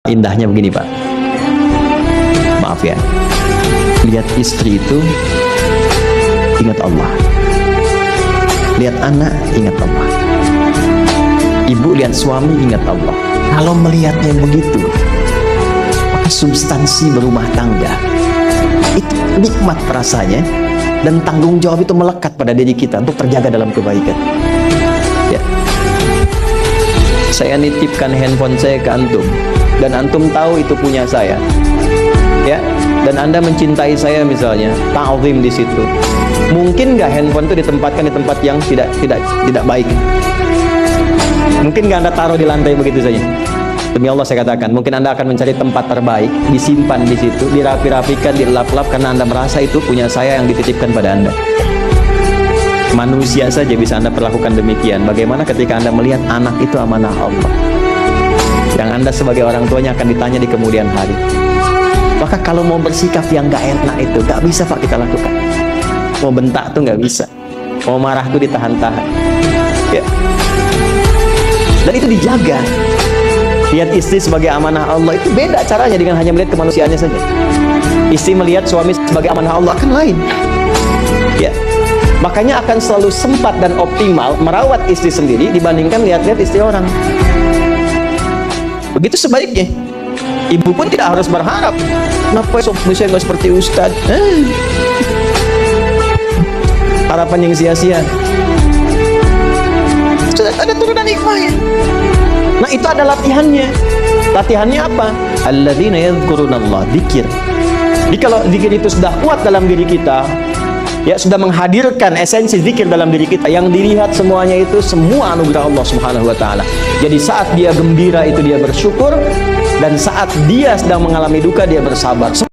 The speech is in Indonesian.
Indahnya begini Pak, maaf ya, lihat istri itu ingat Allah, lihat anak ingat Allah, ibu lihat suami ingat Allah. Kalau melihatnya begitu, maka substansi berumah tangga itu nikmat rasanya, dan tanggung jawab itu melekat pada diri kita untuk terjaga dalam kebaikan. Ya, saya nitipkan handphone saya ke antum, dan antum tahu itu punya saya, ya, dan anda mencintai saya misalnya, ta'zim di situ. Mungkin nggak handphone itu ditempatkan di tempat yang tidak baik? Mungkin nggak anda taruh di lantai begitu saja? Demi Allah saya katakan, mungkin anda akan mencari tempat terbaik, disimpan di situ, dirapi-rapikan, dilap-lap, karena anda merasa itu punya saya yang dititipkan pada anda. Manusia saja bisa anda perlakukan demikian. Bagaimana ketika anda melihat anak itu amanah Allah, yang anda sebagai orang tuanya akan ditanya di kemudian hari. Maka kalau mau bersikap yang gak enak itu gak bisa Pak kita lakukan. Mau bentak tuh gak bisa, mau marah tuh ditahan-tahan, ya. Dan itu dijaga. Lihat istri sebagai amanah Allah itu beda caranya dengan hanya melihat kemanusiaannya saja. Istri melihat suami sebagai amanah Allah akan lain, ya. Makanya akan selalu sempat dan optimal merawat istri sendiri dibandingkan lihat-lihat istri orang. Begitu sebaliknya. Ibu pun tidak harus berharap, kenapa suami saya nggak seperti Ustadz? Harapan yang sia-sia. Sudah ada turunan hikmahnya. Nah itu ada latihannya. Latihannya apa? Alladzina yadhkurunallah, dzikir. Jadi kalau dzikir itu sudah kuat dalam diri kita, ya, sudah menghadirkan esensi zikir dalam diri kita, yang dilihat semuanya itu semua anugerah Allah Subhanahu wa taala. Jadi saat dia gembira itu dia bersyukur, dan saat dia sedang mengalami duka dia bersabar.